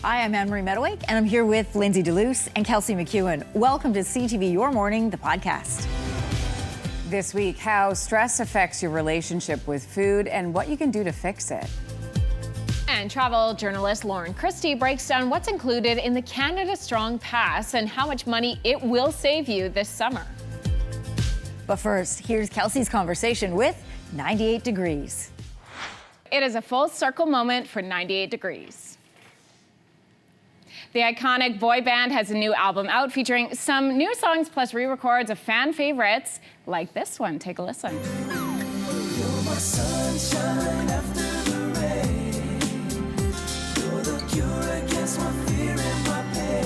Hi, I'm Anne-Marie Mediwake, and I'm here with Lindsey Deluce and Kelsey McEwen. Welcome to CTV Your Morning, the podcast. This week, how stress affects your relationship with food and what you can do to fix it. And travel journalist Lauren Christie breaks down what's included in the Canada Strong Pass and how much money it will save you this summer. But first, here's Kelsey's conversation with 98 Degrees. It is a full circle moment for 98 Degrees. The iconic boy band has a new album out featuring some new songs plus re-records of fan favorites like this one. Take a listen. You're my sunshine after the rain. You're the cure against my fear and my pain.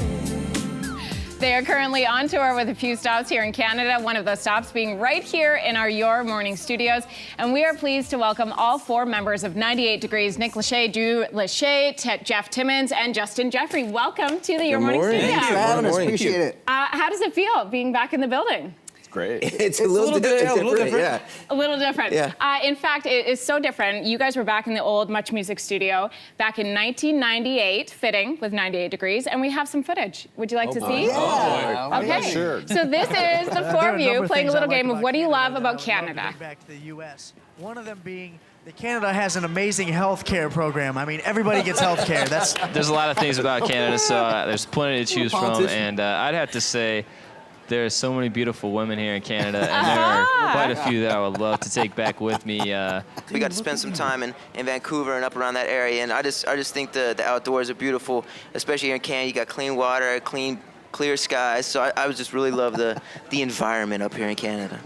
They are currently on tour with a few stops here in Canada, one of those stops being right here in our Your Morning studios. And we are pleased to welcome all four members of 98 Degrees, Nick Lachey, Drew Lachey, Jeff Timmons, and Justin Jeffrey. Welcome to the Your Morning studio. Thanks for having us. Appreciate it. How does it feel being back in the building? Great. It's a little different. Yeah. A little different. Yeah. In fact, it is so different. You guys were back in the old Much Music studio back in 1998, fitting with 98 Degrees, and we have some footage. Would you like to see? Yeah. Okay. Sure. So this is the four of you playing a little game of what do you love about Canada? Back to the U.S. One of them being that Canada has an amazing health care program. I mean, everybody gets health care. There's a lot of things about Canada, so there's plenty to choose from, and I'd have to say there are so many beautiful women here in Canada, and there are quite a few that I would love to take back with me. We got to spend some time in Vancouver and up around that area, and I just think the outdoors are beautiful, especially here in Canada. You got clean water, clear skies, so I just really love the environment up here in Canada.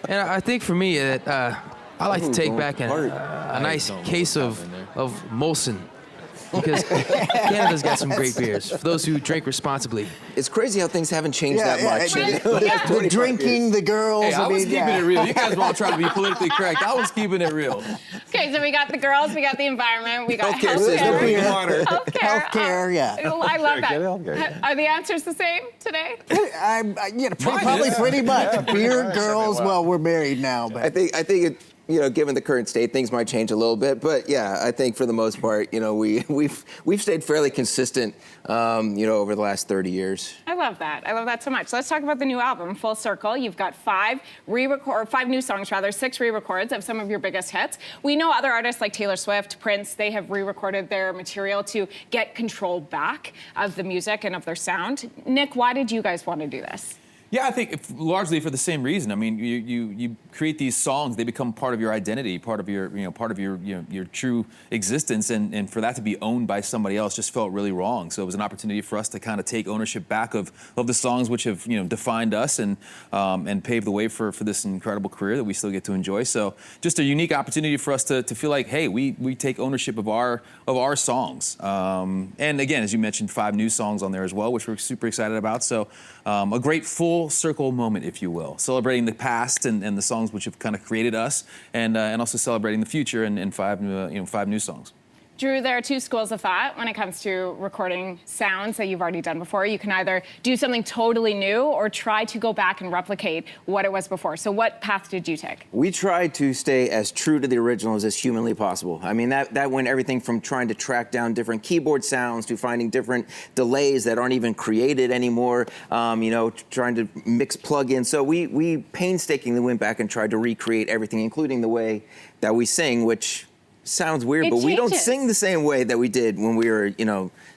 And I think for me, I like to take back a nice case of Molson, because Canada's got some great beers for those who drink responsibly. It's crazy how things haven't changed that much. The drinking, the girls. Hey, I was keeping it real. You guys were all trying to be politically correct. I was keeping it real. Okay, so we got the girls, we got the environment, we got Healthcare, healthcare. Healthcare, yeah. I love that. Are the answers the same today? Probably pretty much. Beer, girls. Well, we're married now, but I think it. Given the current state, things might change a little bit, but yeah, I think for the most part, we've stayed fairly consistent, over the last 30 years. I love that. I love that so much. Let's talk about the new album, Full Circle. You've got five new songs, 6 re-records of some of your biggest hits. We know other artists like Taylor Swift, Prince, they have re-recorded their material to get control back of the music and of their sound. Nick, why did you guys want to do this? Yeah, I think largely for the same reason. I mean, you create these songs; they become part of your identity, part of your your true existence, and for that to be owned by somebody else just felt really wrong. So it was an opportunity for us to kind of take ownership back of the songs which have defined us and paved the way for this incredible career that we still get to enjoy. So just a unique opportunity for us to feel like, hey, we take ownership of our songs. And again, as you mentioned, 5 new songs on there as well, which we're super excited about. So a great full circle moment, if you will, celebrating the past and the songs which have kind of created us, and also celebrating the future and 5 new songs. Drew, there are 2 schools of thought when it comes to recording sounds that you've already done before. You can either do something totally new or try to go back and replicate what it was before. So what path did you take? We tried to stay as true to the originals as humanly possible. I mean, that went everything from trying to track down different keyboard sounds to finding different delays that aren't even created anymore, trying to mix plugins. So we painstakingly went back and tried to recreate everything, including the way that we sing, which sounds weird, but we don't sing the same way that we did when we were,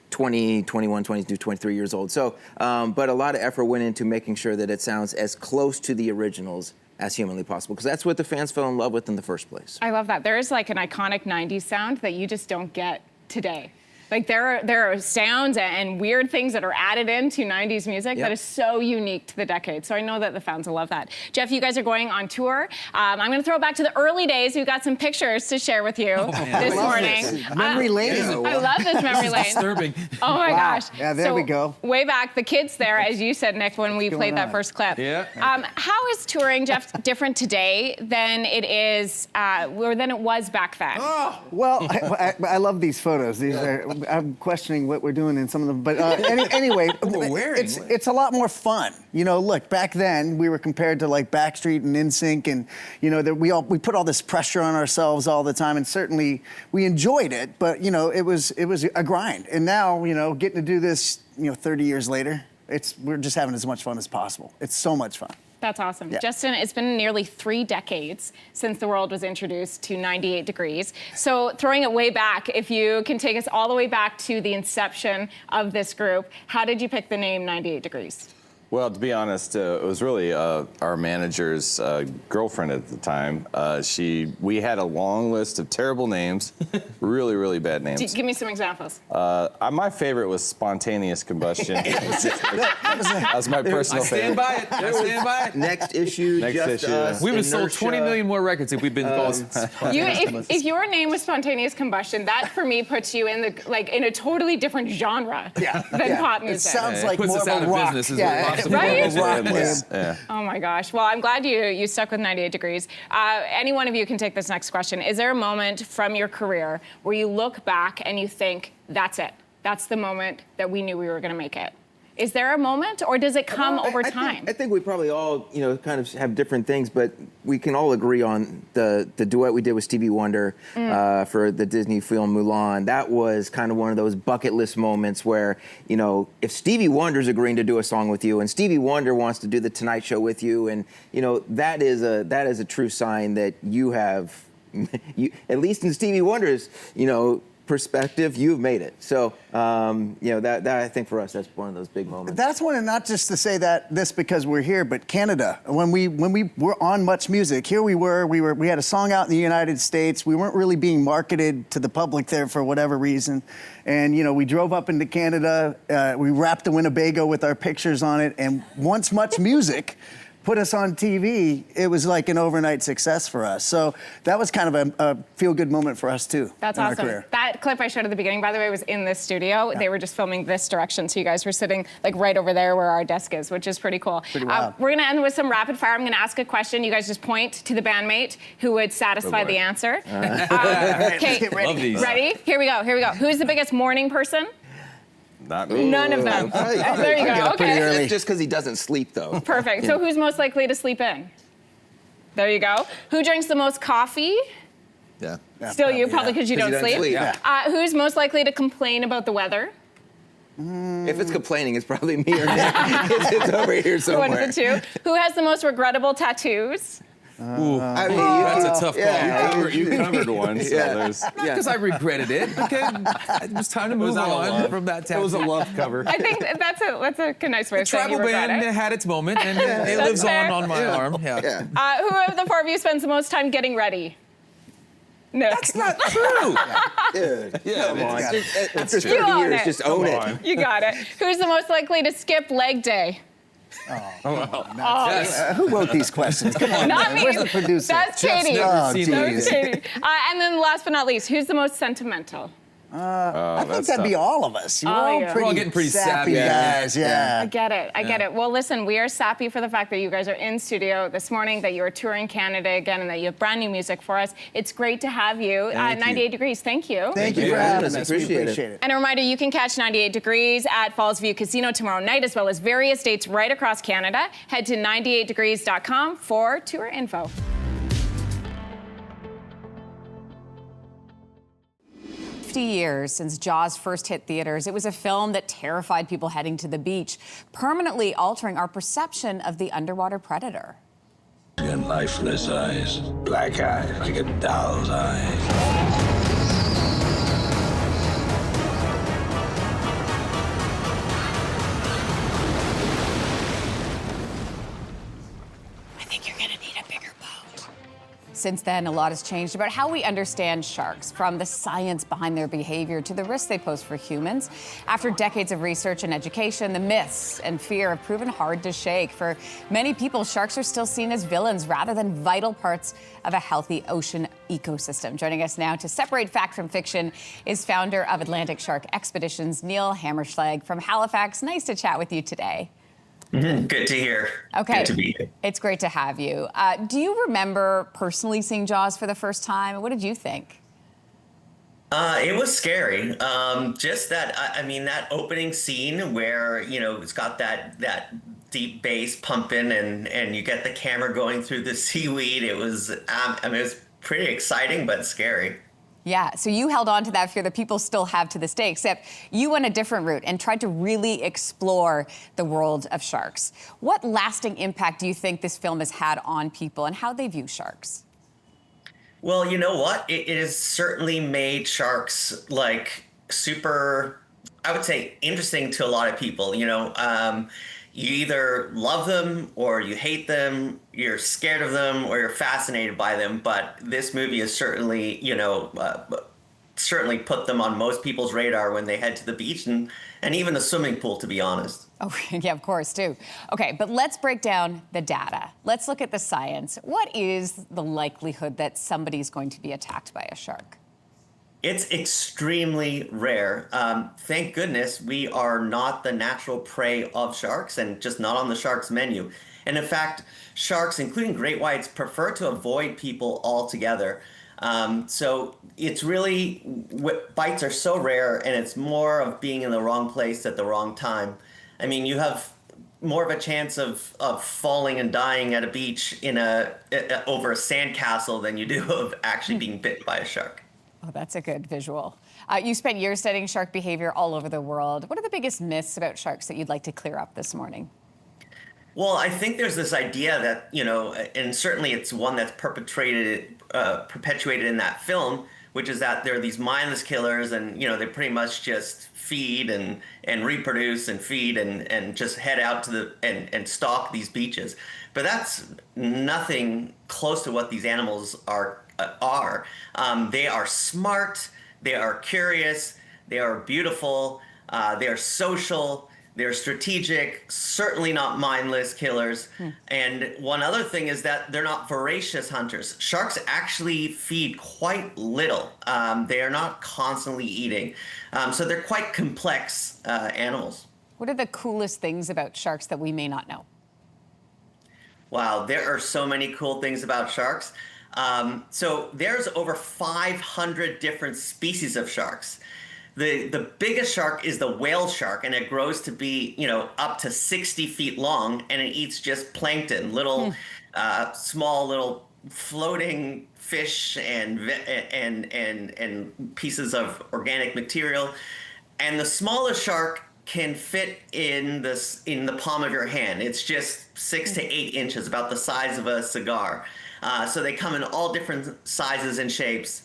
20, 21, 22, 23 years old. So, but a lot of effort went into making sure that it sounds as close to the originals as humanly possible, because that's what the fans fell in love with in the first place. I love that. There is like an iconic 90s sound that you just don't get today. Like there are sounds and weird things that are added into 90s music that is so unique to the decade. So I know that the fans will love that. Jeff, you guys are going on tour. I'm going to throw it back to the early days. We've got some pictures to share with you this morning. Memory lane. I love this memory lane. Disturbing. Oh my gosh. Yeah, there we go. Way back, the kids there, as you said, Nick, when we played that first clip. Yeah. How is touring, Jeff, different today than it is, or than it was back then? Well, I love these photos. These are I'm questioning what we're doing in some of them. But anyway, it's a lot more fun. You know, look, back then we were compared to like Backstreet and NSYNC, and you know, we put all this pressure on ourselves all the time, and certainly we enjoyed it. But you know, it was a grind. And now, you know, getting to do this, you know, 30 years later, we're just having as much fun as possible. It's so much fun. That's awesome. Yeah. Justin, it's been nearly 3 decades since the world was introduced to 98 Degrees. So throwing it way back, if you can take us all the way back to the inception of this group, how did you pick the name 98 Degrees? Well, to be honest, it was really our manager's girlfriend at the time. We had a long list of terrible names, really, really bad names. Give me some examples. My favorite was Spontaneous Combustion. That was my personal favorite. I stand by it. Next issue, us. We would have sold 20 million more records if we'd been called. If your name was Spontaneous Combustion, that for me puts you in in a totally different genre than pop music. It sounds like puts more us of out a of rock. business is what Right? Oh my gosh. Well, I'm glad you stuck with 98 Degrees. Any one of you can take this next question. Is there a moment from your career where you look back and you think, that's it? That's the moment that we knew we were going to make it. Is there a moment, or does it come over time? I think we probably all, you know, kind of have different things, but we can all agree on the duet we did with Stevie Wonder for the Disney film Mulan. That was kind of one of those bucket list moments where, you know, if Stevie Wonder's agreeing to do a song with you, and Stevie Wonder wants to do the Tonight Show with you, and you know, that is a true sign that you have, at least in Stevie Wonder's, you know, perspective, you've made it. So, you know, that I think for us, that's one of those big moments. That's one, and not just to say this because we're here, but Canada. When we were on Much Music, here we had a song out in the United States. We weren't really being marketed to the public there for whatever reason. And, you know, we drove up into Canada, we wrapped a Winnebago with our pictures on it, and once Much Music put us on TV, it was like an overnight success for us. So that was kind of a feel-good moment for us, too. That's in our awesome. career. That clip I showed at the beginning, by the way, was in this studio. Yeah. They were just filming this direction, so you guys were sitting like right over there where our desk is, which is pretty cool. Pretty wild. We're going to end with some rapid fire. I'm going to ask a question. You guys just point to the bandmate who would satisfy the answer. Okay, get ready. Love these. Ready? Here we go. Who's the biggest morning person? Not me. None of them. There you go. Okay. Just because he doesn't sleep, though. Perfect. Yeah. So who's most likely to sleep in? There you go. Who drinks the most coffee? Yeah. Still you, probably because you don't sleep. Yeah. Who's most likely to complain about the weather? If it's complaining, it's probably me or Nick. It's over here somewhere. One of the two. Who has the most regrettable tattoos? Ooh, I mean, that's a tough call. You covered one, so there's... Not because I regretted it. Okay, it was time to move on from that tattoo. It was a love cover. I think that's a nice way of saying you Tribal regret band it. had its moment, and it lives fair. on my arm. Yeah. Who of the four of you spends the most time getting ready? Nick. That's not true. Dude, come on. After 30 You own years, it. just own it. You got it. Who's the most likely to skip leg day? Who wrote these questions? Come on, Not man. me. Where's the producer? That's Jeff's Katie. never seen geez. one. That's Katie. And then last but not least, who's the most sentimental? I think that'd be all of us. You're All all of you. pretty, We're all getting pretty sappy. guys. Yeah. I get it. I get it. Well, listen, we are sappy for the fact that you guys are in studio this morning, that you are touring Canada again, and that you have brand new music for us. It's great to have you. Thank you. 98 Degrees, thank you. Thank you for having us. We appreciate it. And a reminder, you can catch 98 Degrees at Falls View Casino tomorrow night, as well as various dates right across Canada. Head to 98degrees.com for tour info. Years since Jaws first hit theaters, it was a film that terrified people heading to the beach, permanently altering our perception of the underwater predator. Got lifeless eyes, black eyes, like a doll's eyes. Since then, a lot has changed about how we understand sharks, from the science behind their behavior to the risks they pose for humans. After decades of research and education, the myths and fear have proven hard to shake. For many people, sharks are still seen as villains rather than vital parts of a healthy ocean ecosystem. Joining us now to separate fact from fiction is founder of Atlantic Shark Expeditions, Neil Hammerschlag from Halifax. Nice to chat with you today. Good to hear. Okay. Good to be here. It's great to have you. Do you remember personally seeing Jaws for the first time? What did you think? It was scary. Just that, I mean, that opening scene where, it's got that deep bass pumping and you get the camera going through the seaweed. It was, it was pretty exciting, but scary. Yeah, so you held on to that fear that people still have to this day, except you went a different route and tried to really explore the world of sharks. What lasting impact do you think this film has had on people and how they view sharks? Well, you know what? It has certainly made sharks super, I would say, interesting to a lot of people. You either love them or you hate them, you're scared of them or you're fascinated by them. But this movie has certainly, certainly put them on most people's radar when they head to the beach and even the swimming pool, to be honest. Oh, yeah, of course, too. Okay, but let's break down the data. Let's look at the science. What is the likelihood that somebody's going to be attacked by a shark? It's extremely rare. Thank goodness we are not the natural prey of sharks and just not on the sharks menu. And in fact, sharks, including great whites, prefer to avoid people altogether. So it's really, bites are so rare and it's more of being in the wrong place at the wrong time. I mean, you have more of a chance of falling and dying at a beach over a sandcastle than you do of actually being bit by a shark. Oh, that's a good visual. You spent years studying shark behavior all over the world. What are the biggest myths about sharks that you'd like to clear up this morning? Well, I think there's this idea that, and certainly it's one that's perpetuated in that film, which is that there are these mindless killers and, they pretty much just feed and reproduce and feed and just head out to and stalk these beaches. But that's nothing close to what these animals are. They are smart, they are curious, they are beautiful, they are social, they're strategic, certainly not mindless killers. And one other thing is that they're not voracious hunters. Sharks actually feed quite little. They are not constantly eating. So they're quite complex animals. What are the coolest things about sharks that we may not know? Wow, there are so many cool things about sharks. So there's over 500 different species of sharks. The biggest shark is the whale shark, and it grows to be, up to 60 feet long, and it eats just plankton, little, small little floating fish and pieces of organic material. And the smallest shark can fit in the palm of your hand. It's just 6 to 8 inches, about the size of a cigar. So they come in all different sizes and shapes.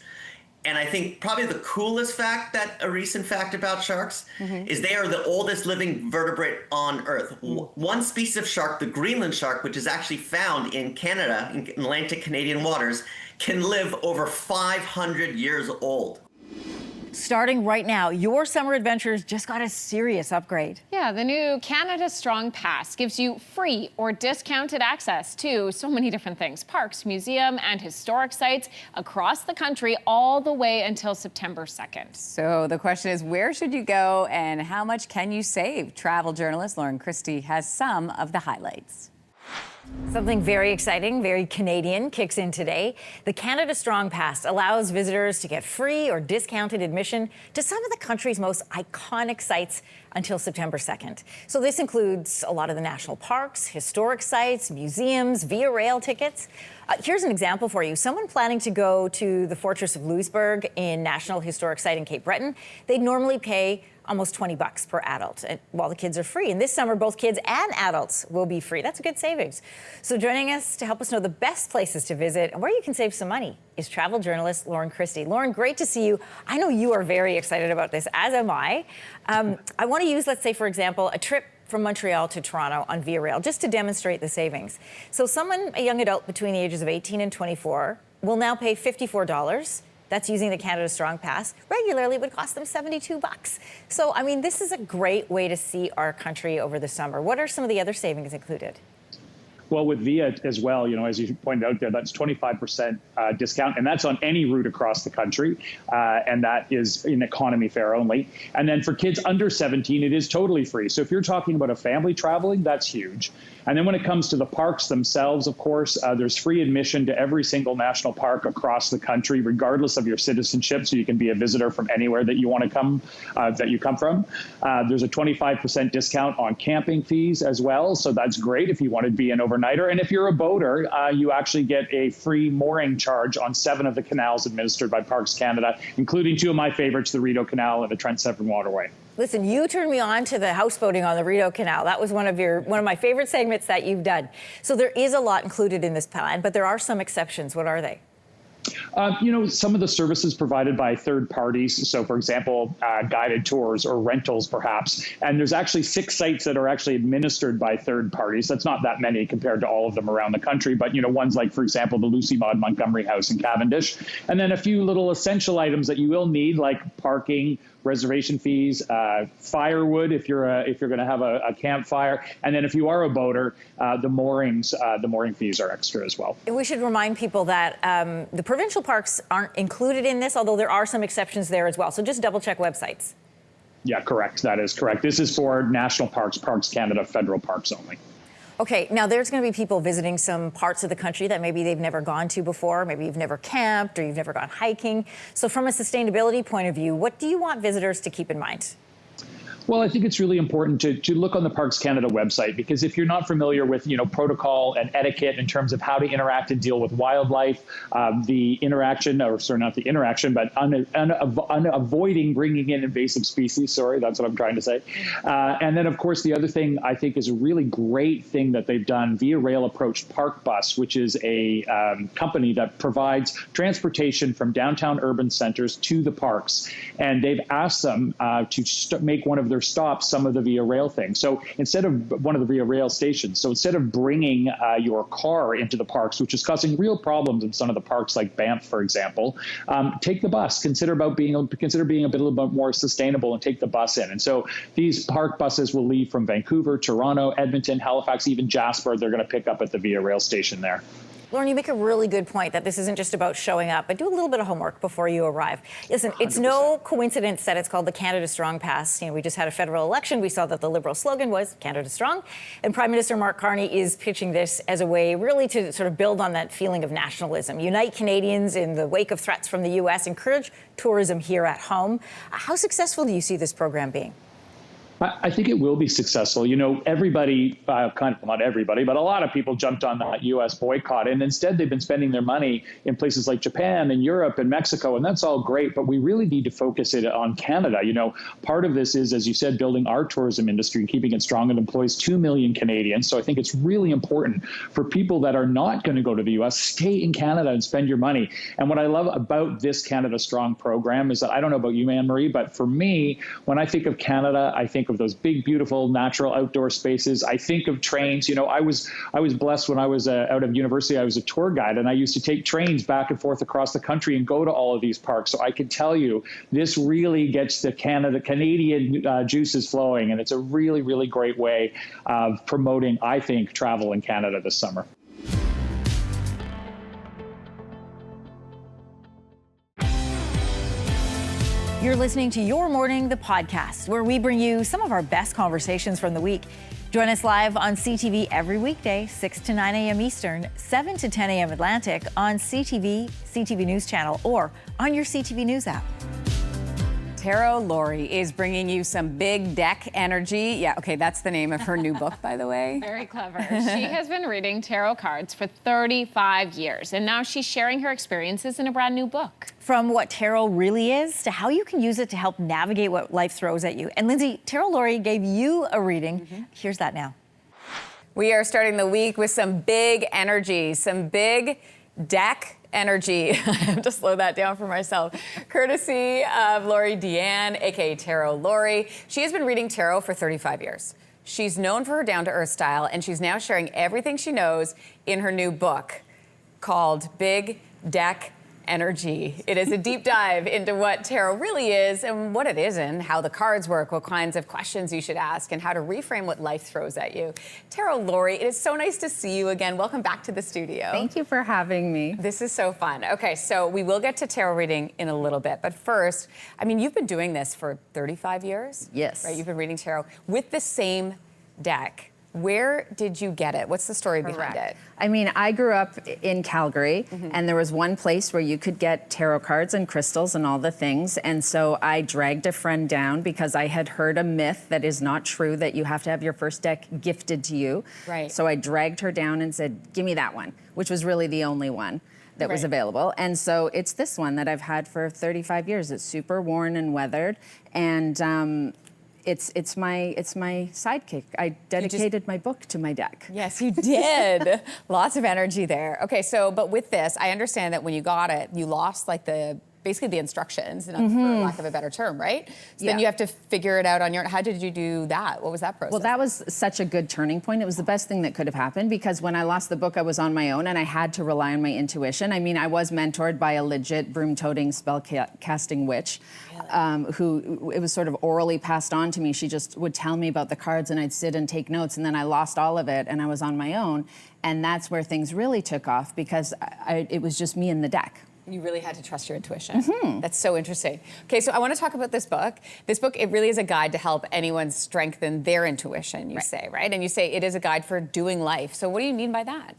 And I think probably the coolest fact, a recent fact about sharks, is they are the oldest living vertebrate on Earth. One species of shark, the Greenland shark, which is actually found in Canada, in Atlantic Canadian waters, can live over 500 years old. Starting right now, your summer adventures just got a serious upgrade. Yeah, the new Canada Strong Pass gives you free or discounted access to so many different things. Parks, museum, and historic sites across the country all the way until September 2nd. So the question is, where should you go and how much can you save? Travel journalist Lauren Christie has some of the highlights. Something very exciting, very Canadian kicks in today. The Canada Strong Pass allows visitors to get free or discounted admission to some of the country's most iconic sites until September 2nd. So this includes a lot of the national parks, historic sites, museums, via rail tickets. Here's an example for you. Someone planning to go to the Fortress of Louisbourg in National Historic Site in Cape Breton, they'd normally pay almost $20 per adult, while the kids are free. And this summer, both kids and adults will be free. That's a good savings. So joining us to help us know the best places to visit and where you can save some money is travel journalist Lauren Christie. Lauren, great to see you. I know you are very excited about this, as am I. I want to use, let's say, for example, a trip from Montreal to Toronto on Via Rail, just to demonstrate the savings. So someone, a young adult between the ages of 18 and 24, will now pay $54. That's using the Canada Strong Pass. Regularly, it would cost them $72. So, I mean, this is a great way to see our country over the summer. What are some of the other savings included? Well, with Via as well, as you pointed out there, that's 25% discount, and that's on any route across the country, and that is in economy fare only. And then for kids under 17, it is totally free. So if you're talking about a family traveling, that's huge. And then when it comes to the parks themselves, of course, there's free admission to every single national park across the country, regardless of your citizenship. So you can be a visitor from anywhere that you want to come, that you come from. There's a 25% discount on camping fees as well. So that's great if you want to be an overnighter. And if you're a boater, you actually get a free mooring charge on 7 of the canals administered by Parks Canada, including 2 of my favorites, the Rideau Canal and the Trent Severn Waterway. Listen, you turned me on to the houseboating on the Rideau Canal. That was one of my favorite segments that you've done. So there is a lot included in this plan, but there are some exceptions. What are they? Some of the services provided by third parties. So, for example, guided tours or rentals, perhaps. And there's actually 6 sites that are actually administered by third parties. That's not that many compared to all of them around the country. But, ones like, for example, the Lucy Maud Montgomery House in Cavendish. And then a few little essential items that you will need, like parking, reservation fees, firewood if you're going to have a campfire, and then if you are a boater, the mooring fees are extra as well. And we should remind people that the provincial parks aren't included in this, although there are some exceptions there as well. So just double check websites. Yeah, correct. That is correct. This is for national parks, Parks Canada, federal parks only. Okay, now there's going to be people visiting some parts of the country that maybe they've never gone to before. Maybe you've never camped or you've never gone hiking. So from a sustainability point of view, what do you want visitors to keep in mind? Well, I think it's really important to look on the Parks Canada website, because if you're not familiar with, protocol and etiquette in terms of how to interact and deal with wildlife, the interaction, or sorry, not the interaction, but avoiding bringing in invasive species. Sorry, that's what I'm trying to say. And then, of course, the other thing I think is a really great thing that they've done, Via Rail approached Park Bus, which is a company that provides transportation from downtown urban centers to the parks. And they've asked them to make one of their stops some of the Via Rail things. So instead of one of the Via Rail stations, so instead of bringing your car into the parks, which is causing real problems in some of the parks like Banff, for example, take the bus. Consider being a little bit more sustainable and take the bus in. And so these park buses will leave from Vancouver, Toronto, Edmonton, Halifax, even Jasper. They're going to pick up at the Via Rail station there. Lauren, you make a really good point that this isn't just about showing up, but do a little bit of homework before you arrive. Listen, 100%. It's no coincidence that it's called the Canada Strong Pass. We just had a federal election. We saw that the Liberal slogan was Canada Strong. And Prime Minister Mark Carney is pitching this as a way really to sort of build on that feeling of nationalism, unite Canadians in the wake of threats from the U.S., encourage tourism here at home. How successful do you see this program being? I think it will be successful. Everybody, not everybody, but a lot of people jumped on that U.S. boycott. And instead, they've been spending their money in places like Japan and Europe and Mexico. And that's all great. But we really need to focus it on Canada. Part of this is, as you said, building our tourism industry and keeping it strong. It employs 2 million Canadians. So I think it's really important for people that are not going to go to the U.S., stay in Canada and spend your money. And what I love about this Canada Strong program is that, I don't know about you, Anne-Marie, but for me, when I think of Canada, I think of those big, beautiful, natural outdoor spaces. I think of trains. I was blessed when I was out of university. I was a tour guide, and I used to take trains back and forth across the country and go to all of these parks. So I can tell you, this really gets the Canadian juices flowing, and it's a really, really great way of promoting, I think, travel in Canada this summer. You're listening to Your Morning, the podcast, where we bring you some of our best conversations from the week. Join us live on CTV every weekday, 6 to 9 a.m. Eastern, 7 to 10 a.m. Atlantic on CTV CTV News Channel or on your CTV News app. Tara Lowry is bringing you some big deck energy. Yeah, okay, that's the name of her new book, by the way. Very clever. She has been reading tarot cards for 35 years, and now she's sharing her experiences in a brand new book. From what tarot really is to how you can use it to help navigate what life throws at you. And Lindsey, Tara Lowry gave you a reading. Here's that now. We are starting the week with some big energy, some big deck energy. I have to slow that down for myself. Courtesy of Lori Deanne, aka Tarot Lori. She has been reading tarot for 35 years. She's known for her down-to-earth style, and she's now sharing everything she knows in her new book called Big Deck energy. It is a deep dive into what tarot really is and what it isn't, how the cards work, what kinds of questions you should ask, and how to reframe what life throws at you. Tarot Lori, it is so nice to see you again. Welcome back to the studio. Thank you for having me. This is so fun. Okay, so we will get to tarot reading in a little bit, but first, I mean, you've been doing this for 35 years? Yes. Right, you've been reading tarot with the same deck. Where did you get it? What's the story behind it? I mean, I grew up in Calgary, and there was one place where you could get tarot cards and crystals and all the things. And so I dragged a friend down because I had heard a myth that is not true, that you have to have your first deck gifted to you. Right. So I dragged her down and said, give me that one, which was really the only one that was available. And so it's this one that I've had for 35 years. It's super worn and weathered. And it's my sidekick. I dedicated my book to my deck. Yes, you did. Lots of energy there. Okay, so but with this, I understand that when you got it, you lost like basically the instructions, for lack of a better term, right? So then you have to figure it out on your own. How did you do that? What was that process? Well, that was such a good turning point. It was the best thing that could have happened because when I lost the book, I was on my own and I had to rely on my intuition. I mean, I was mentored by a legit broom-toting spell-casting witch who, it was sort of orally passed on to me. She just would tell me about the cards and I'd sit and take notes, and then I lost all of it and I was on my own. And that's where things really took off because it was just me and the deck. You really had to trust your intuition. That's so interesting. Okay, so I want to talk about this book. This book, it really is a guide to help anyone strengthen their intuition, you say, right? And you say it is a guide for doing life. So what do you mean by that?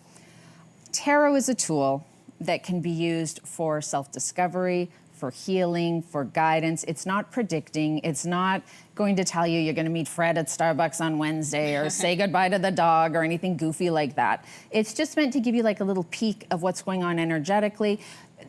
Tarot is a tool that can be used for self-discovery, for healing, for guidance. It's not predicting. It's not going to tell you you're going to meet Fred at Starbucks on Wednesday or say goodbye to the dog or anything goofy like that. It's just meant to give you like a little peek of what's going on energetically,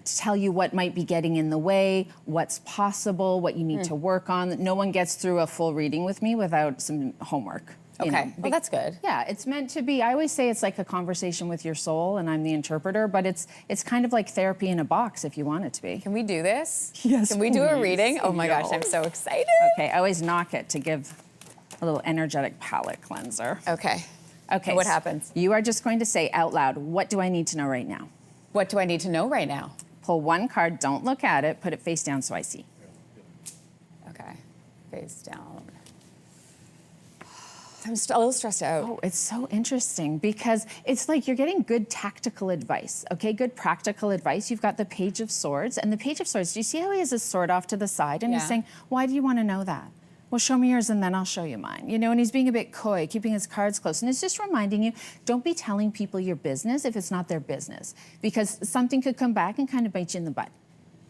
to tell you what might be getting in the way, what's possible, what you need to work on. No one gets through a full reading with me without some homework. Okay, well, that's good. Yeah, it's meant to be. I always say it's like a conversation with your soul, and I'm the interpreter, but it's kind of like therapy in a box if you want it to be. Can we do this? Yes, Can we do a please. reading? Oh my gosh, I'm so excited. Okay, I always knock it to give a little energetic palate cleanser. Okay. Okay. What happens? You are just going to say out loud, what do I need to know right now? What do I need to know right now? Pull one card, don't look at it, put it face down so I see. Okay, face down. I'm a little stressed out. Oh, it's so interesting because it's like you're getting good tactical advice, okay? Good practical advice. You've got the Page of Swords, and the Page of Swords, do you see how he has his sword off to the side? And he's saying, why do you want to know that? Well, show me yours and then I'll show you mine. You know, and he's being a bit coy, keeping his cards close. And it's just reminding you, don't be telling people your business if it's not their business, because something could come back and kind of bite you in the butt.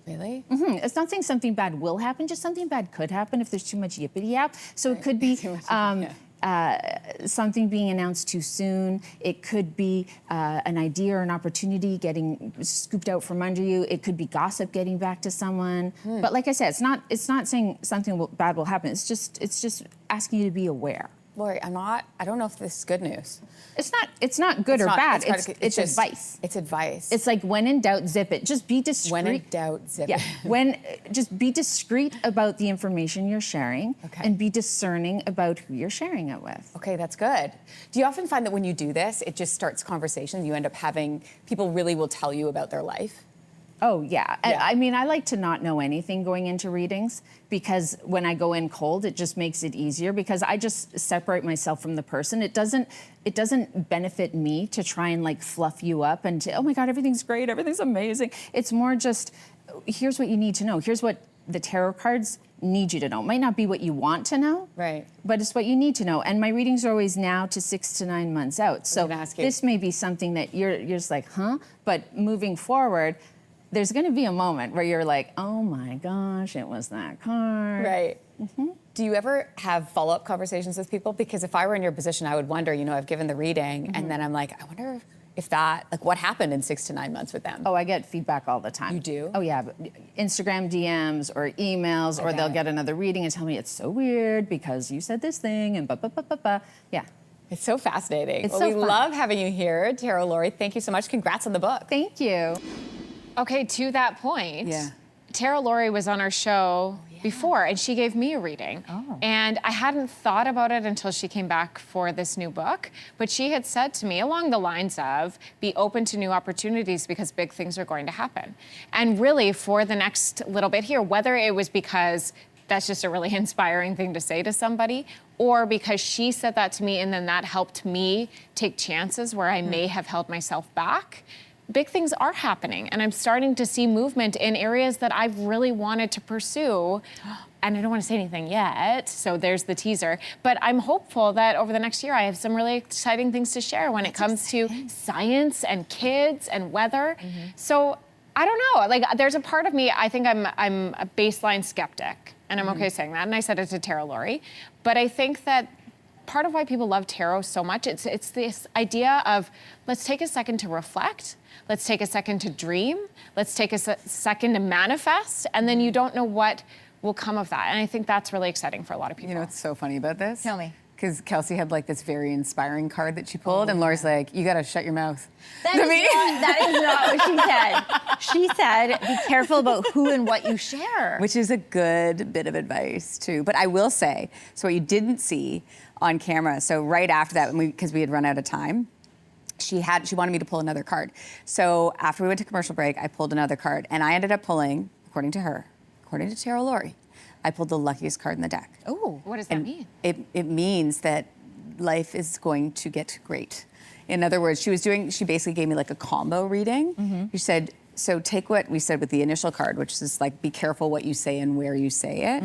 Really? It's not saying something bad will happen, just something bad could happen if there's too much yippity-yap. So it could be something being announced too soon. It could be an idea or an opportunity getting scooped out from under you. It could be gossip getting back to someone. But like I said, it's not saying something bad will happen. It's just asking you to be aware. Lori, I don't know if this is good news. It's not good or bad. It's just advice. It's advice. It's like when in doubt, zip it. Just be discreet. When in doubt, zip it. Just be discreet about the information you're sharing, and be discerning about who you're sharing it with. Okay, that's good. Do you often find that when you do this, it just starts conversation? You end up having people really will tell you about their life? Oh, yeah. I mean, I like to not know anything going into readings because when I go in cold, it just makes it easier because I just separate myself from the person. It doesn't benefit me to try and like fluff you up and to, oh my God, everything's great, everything's amazing. It's more just, here's what you need to know. Here's what the tarot cards need you to know. It might not be what you want to know, right? But it's what you need to know. And my readings are always now to 6 to 9 months out. So this may be something that you're just like, huh? But moving forward, there's going to be a moment where you're like, oh my gosh, it was that card. Right. Do you ever have follow-up conversations with people? Because if I were in your position, I would wonder, you know, I've given the reading, and then I'm like, I wonder if what happened in 6 to 9 months with them? Oh, I get feedback all the time. You do? Oh, yeah. Instagram DMs or emails, or they'll get another reading and tell me it's so weird because you said this thing and Yeah. It's so fascinating. It's we so fun. love having you here, Tarot Lori. Thank you so much. Congrats on the book. Thank you. Okay, to that point, Tarot Lori was on our show before, and she gave me a reading. And I hadn't thought about it until she came back for this new book, but she had said to me along the lines of, be open to new opportunities because big things are going to happen. And really, for the next little bit here, whether it was because that's just a really inspiring thing to say to somebody, or because she said that to me and then that helped me take chances where I may have held myself back, big things are happening. And I'm starting to see movement in areas that I've really wanted to pursue. And I don't want to say anything yet, so there's the teaser. But I'm hopeful that over the next year, I have some really exciting things to share when it comes to science and kids and weather. So I don't know, like there's a part of me, I think I'm a baseline skeptic, and I'm okay saying that, and I said it to Tara Lori, but I think that part of why people love tarot so much, it's this idea of, let's take a second to reflect, let's take a second to dream, let's take a second to manifest, and then you don't know what will come of that, and I think that's really exciting for a lot of people. You know what's so funny about this? Tell me. Because Kelsey had like this very inspiring card that she pulled, and Laura's like, you gotta shut your mouth. That is not what she said. She said, be careful about who and what you share. Which is a good bit of advice, too. But I will say, so what you didn't see on camera, so right after that, because we had run out of time, she wanted me to pull another card. So after we went to commercial break, I pulled another card, and I ended up pulling, according to her, according to Tara Lori, I pulled the luckiest card in the deck. Oh, what does that mean? It means that life is going to get great. In other words, she basically gave me like a combo reading. She said, so take what we said with the initial card, which is like, be careful what you say and where you say it.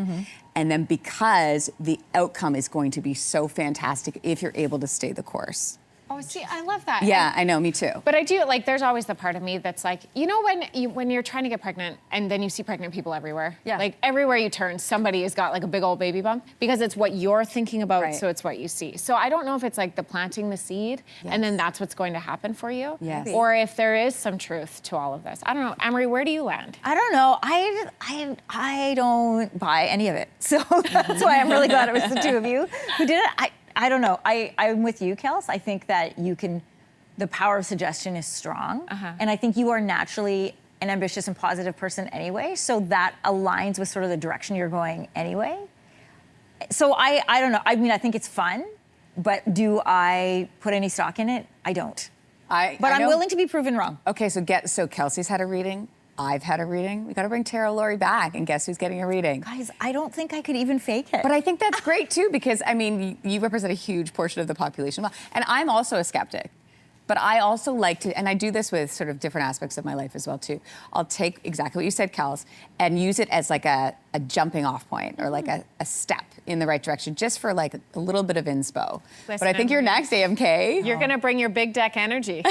And then because the outcome is going to be so fantastic if you're able to stay the course. Oh, see, I love that. Yeah, I know, me too. But I do, like, there's always the part of me that's like, you know when you're trying to get pregnant and then you see pregnant people everywhere? Yeah. Like, everywhere you turn, somebody has got, like, a big old baby bump because it's what you're thinking about, so it's what you see. So I don't know if it's, like, the planting the seed and then that's what's going to happen for you. Yes. Or if there is some truth to all of this. I don't know. Anne-Marie, where do you land? I don't know. I don't buy any of it. So that's why I'm really glad it was the two of you who did it. I don't know. I'm with you, Kels. I think that the power of suggestion is strong. And I think you are naturally an ambitious and positive person anyway. So that aligns with sort of the direction you're going anyway. So I don't know. I mean, I think it's fun, but do I put any stock in it? I don't. But I'm willing to be proven wrong. Okay, so Kelsey's had a reading. I've had a reading. We got to bring Tara Lori back, and guess who's getting a reading? Guys, I don't think I could even fake it. But I think that's great too, because I mean, you represent a huge portion of the population, and I'm also a skeptic. But I also like to, and I do this with sort of different aspects of my life as well too. I'll take exactly what you said, Kels, and use it as like a jumping off point or like a step in the right direction, just for like a little bit of inspo. Listen, but I think you're next, AMK. You're gonna bring your big deck energy.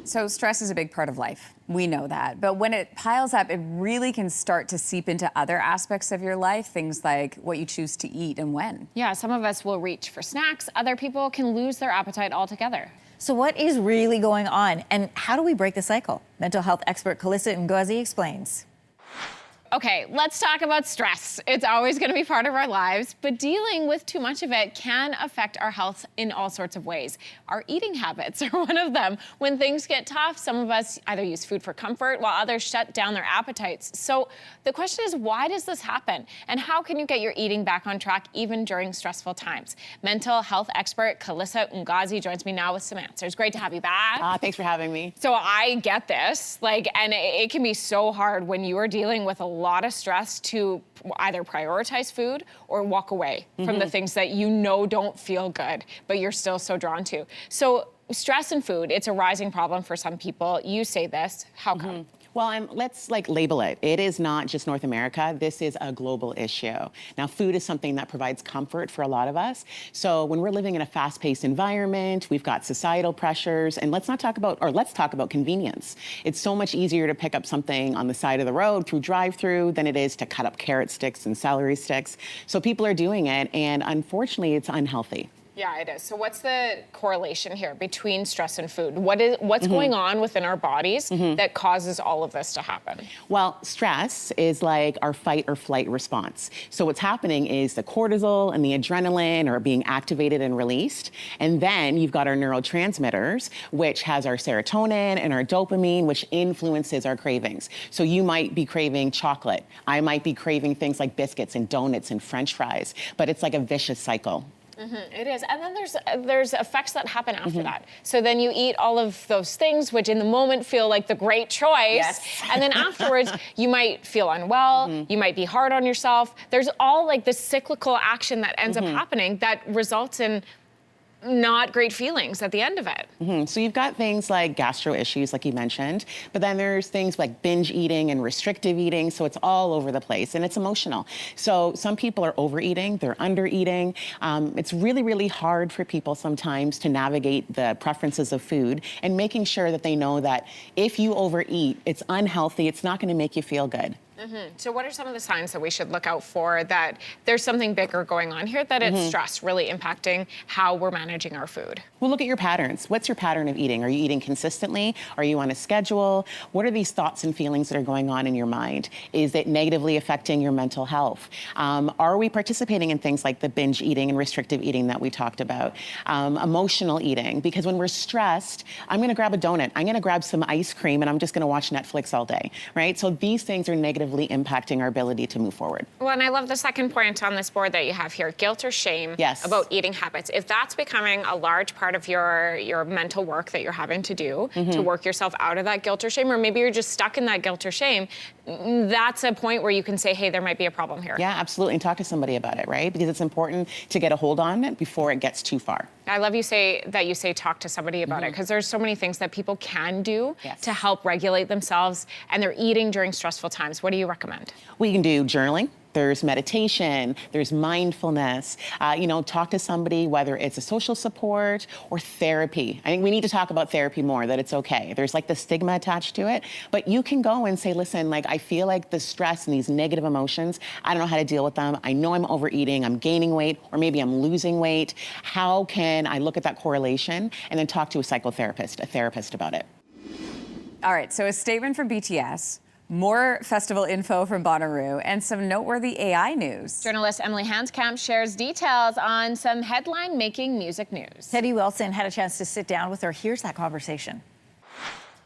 So stress is a big part of life. We know that. But when it piles up, it really can start to seep into other aspects of your life, things like what you choose to eat and when. Yeah, some of us will reach for snacks. Other people can lose their appetite altogether. So what is really going on, and how do we break the cycle? Mental health expert Kelsey Ngozi explains. Okay, let's talk about stress. It's always going to be part of our lives, but dealing with too much of it can affect our health in all sorts of ways. Our eating habits are one of them. When things get tough, some of us either use food for comfort while others shut down their appetites. So the question is, why does this happen? And how can you get your eating back on track even during stressful times? Mental health expert Kelsey Ngozi joins me now with some answers. Great to have you back. Thanks for having me. So I get this, and it can be so hard when you are dealing with a lot of stress to either prioritize food or walk away from the things that you know don't feel good, but you're still so drawn to. So stress and food, it's a rising problem for some people. You say this, how come? Well, let's label it. It is not just North America. This is a global issue. Now, food is something that provides comfort for a lot of us. So when we're living in a fast-paced environment, we've got societal pressures, and let's talk about convenience. It's so much easier to pick up something on the side of the road through drive-through than it is to cut up carrot sticks and celery sticks. So people are doing it, and unfortunately, it's unhealthy. Yeah, it is. So what's the correlation here between stress and food? What's going on within our bodies that causes all of this to happen? Well, stress is like our fight or flight response. So what's happening is the cortisol and the adrenaline are being activated and released. And then you've got our neurotransmitters, which has our serotonin and our dopamine, which influences our cravings. So you might be craving chocolate. I might be craving things like biscuits and donuts and French fries, but it's like a vicious cycle. It is, and then there's effects that happen after that. So then you eat all of those things, which in the moment feel like the great choice, and then afterwards you might feel unwell, you might be hard on yourself. There's all like this cyclical action that ends up happening that results in not great feelings at the end of it. So you've got things like gastro issues, like you mentioned, but then there's things like binge eating and restrictive eating, so it's all over the place, and it's emotional. So some people are overeating, they're undereating. It's really, really hard for people sometimes to navigate the preferences of food and making sure that they know that if you overeat, it's unhealthy, it's not gonna make you feel good. So what are some of the signs that we should look out for that there's something bigger going on here, that it's stress really impacting how we're managing our food? Well, look at your patterns. What's your pattern of eating? Are you eating consistently? Are you on a schedule? What are these thoughts and feelings that are going on in your mind? Is it negatively affecting your mental health? Are we participating in things like the binge eating and restrictive eating that we talked about? Emotional eating, because when we're stressed, I'm gonna grab a donut, I'm gonna grab some ice cream, and I'm just gonna watch Netflix all day, right? So these things are negatively impacting our ability to move forward. Well, and I love the second point on this board that you have here, guilt or shame about eating habits. If that's becoming a large part of your mental work that you're having to do to work yourself out of that guilt or shame, or maybe you're just stuck in that guilt or shame, that's a point where you can say, hey, there might be a problem here. Yeah, absolutely, and talk to somebody about it, right? Because it's important to get a hold on it before it gets too far. I love you say talk to somebody about it, because there's so many things that people can do to help regulate themselves and their eating during stressful times. What do you recommend? We can do journaling. There's meditation, there's mindfulness, talk to somebody, whether it's a social support or therapy. I think we need to talk about therapy more, that it's okay. There's like the stigma attached to it, but you can go and say, listen, like I feel like the stress and these negative emotions, I don't know how to deal with them. I know I'm overeating, I'm gaining weight, or maybe I'm losing weight. How can I look at that correlation and then talk to a psychotherapist, a therapist about it? All right, so a statement from BTS, more festival info from Bonnaroo, and some noteworthy AI news. Journalist Emily Hanskamp shares details on some headline-making music news. Teddy Wilson had a chance to sit down with her. Here's that conversation.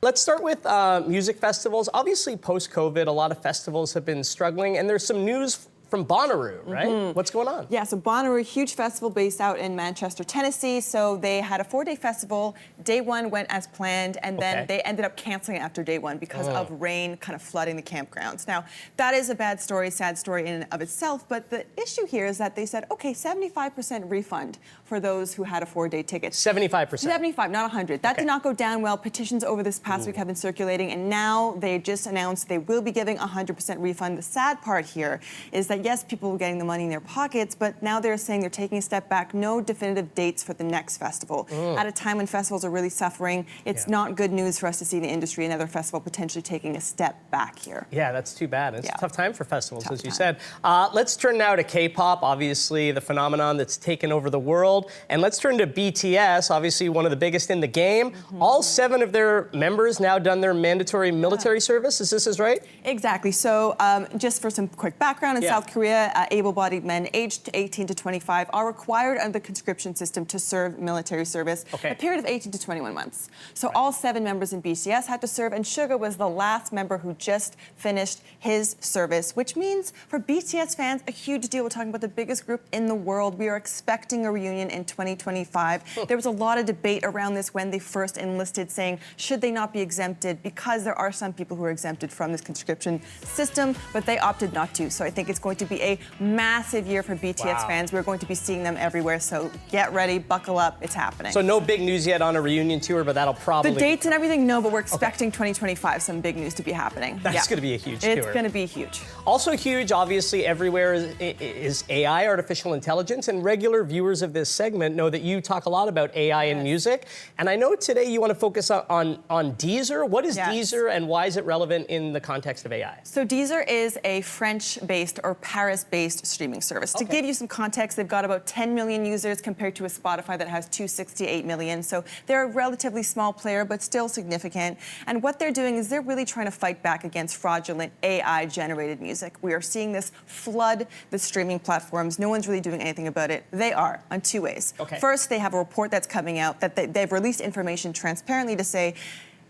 Let's start with music festivals. Obviously, post-COVID, a lot of festivals have been struggling, and there's some news from Bonnaroo, right? What's going on? Yeah, so Bonnaroo, huge festival based out in Manchester, Tennessee. So they had a 4-day festival. Day one went as planned, and then they ended up canceling it after day one because of rain kind of flooding the campgrounds. Now, that is a bad story, sad story in and of itself, but the issue here is that they said, okay, 75% refund for those who had a 4-day ticket. 75%? 75, not 100. That did not go down well. Petitions over this past week have been circulating, and now they just announced they will be giving 100% refund. The sad part here is that yes, people were getting the money in their pockets, but now they're saying they're taking a step back. No definitive dates for the next festival. At a time when festivals are really suffering, it's not good news for us to see the industry, another festival potentially taking a step back here. Yeah, that's too bad. It's a tough time for festivals, as you said. Let's turn now to K-pop, obviously the phenomenon that's taken over the world. And let's turn to BTS, obviously one of the biggest in the game. All 7 of their members now done their mandatory military service. Is this right? Exactly. So just for some quick background, in South Korea, able-bodied men aged 18 to 25 are required under the conscription system to serve military service, a period of 18 to 21 months. So all 7 members in BTS had to serve, and Suga was the last member who just finished his service, which means for BTS fans, a huge deal. We're talking about the biggest group in the world. We are expecting a reunion in 2025. There was a lot of debate around this when they first enlisted, saying, should they not be exempted? Because there are some people who are exempted from this conscription system, but they opted not to. So I think it's going to be a massive year for BTS fans. We're going to be seeing them everywhere, so get ready, buckle up, it's happening. So no big news yet on a reunion tour, but that'll probably... The dates and everything, no, but we're expecting 2025, some big news to be happening. That's going to be a huge tour. It's going to be huge. Also huge, obviously, everywhere is AI, artificial intelligence, and regular viewers of this segment know that you talk a lot about AI in music, and I know today you want to focus on Deezer. What is Deezer, and why is it relevant in the context of AI? So Deezer is a French-based or Paris-based streaming service. To give you some context, they've got about 10 million users compared to a Spotify that has 268 million. So they're a relatively small player, but still significant. And what they're doing is they're really trying to fight back against fraudulent AI-generated music. We are seeing this flood the streaming platforms. No one's really doing anything about it. They are, on two ways. First, they have a report that's coming out that they've released information transparently to say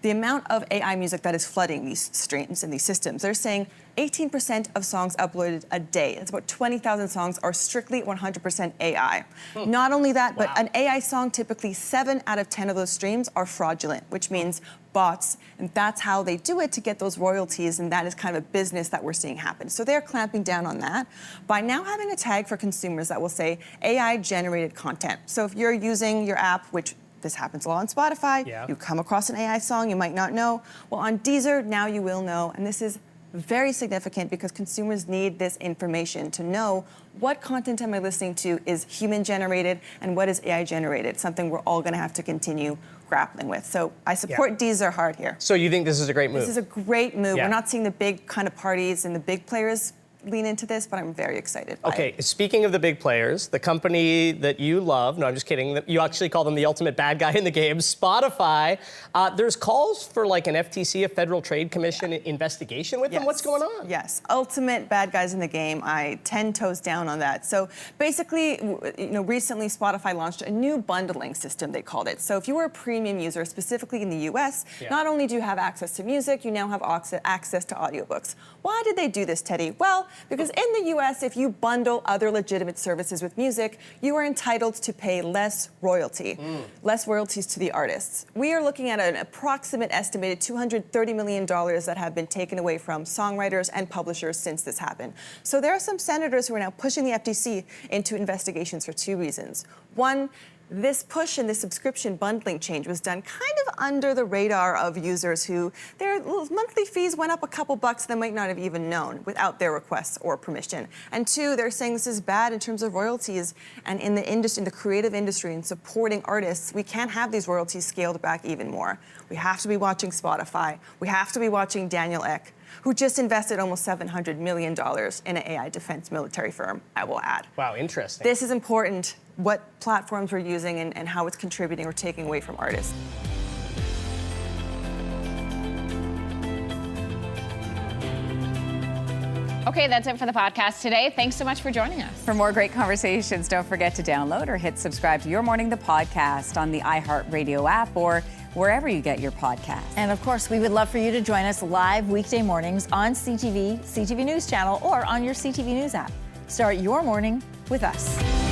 the amount of AI music that is flooding these streams and these systems. They're saying 18% of songs uploaded a day. It's about 20,000 songs are strictly 100% AI. Not only that, but an AI song, typically 7 out of 10 of those streams are fraudulent, which means bots, and that's how they do it to get those royalties, and that is kind of a business that we're seeing happen. So they're clamping down on that by now having a tag for consumers that will say AI-generated content. So if you're using your app, which this happens a lot on Spotify, you come across an AI song you might not know. Well, on Deezer, now you will know, and this is very significant because consumers need this information to know what content am I listening to is human-generated and what is AI-generated, something we're all going to have to continue grappling with. So I support Deezer hard here. So you think this is a great move? This is a great move. We're not seeing the big kind of parties and the big players lean into this, but I'm very excited by it. Speaking of the big players, the company that you love, no, I'm just kidding, you actually call them the ultimate bad guy in the game, Spotify. There's calls for like an FTC, a Federal Trade Commission investigation with them. What's going on? Yes, ultimate bad guys in the game. I 10 toes down on that. So basically, recently Spotify launched a new bundling system, they called it. So if you were a premium user, specifically in the US, not only do you have access to music, you now have access to audiobooks. Why did they do this, Teddy? Well, because in the US, if you bundle other legitimate services with music, you are entitled to pay less royalty, less royalties to the artists. We are looking at an approximate estimated $230 million that have been taken away from songwriters and publishers since this happened. So there are some senators who are now pushing the FTC into investigations for two reasons. One, this push and this subscription bundling change was done kind of under the radar of users who their monthly fees went up a couple bucks they might not have even known without their requests or permission. And two, they're saying this is bad in terms of royalties, and in the industry, in the creative industry and supporting artists, we can't have these royalties scaled back even more. We have to be watching Spotify. We have to be watching Daniel Ek, who just invested almost $700 million in an AI defense military firm, I will add. Wow, interesting. This is important, what platforms we're using and how it's contributing or taking away from artists. Okay, that's it for the podcast today. Thanks so much for joining us. For more great conversations, don't forget to download or hit subscribe to Your Morning the podcast on the iHeartRadio app or wherever you get your podcasts. And of course, we would love for you to join us live weekday mornings on CTV CTV News Channel or on your CTV News app. Start your morning with us.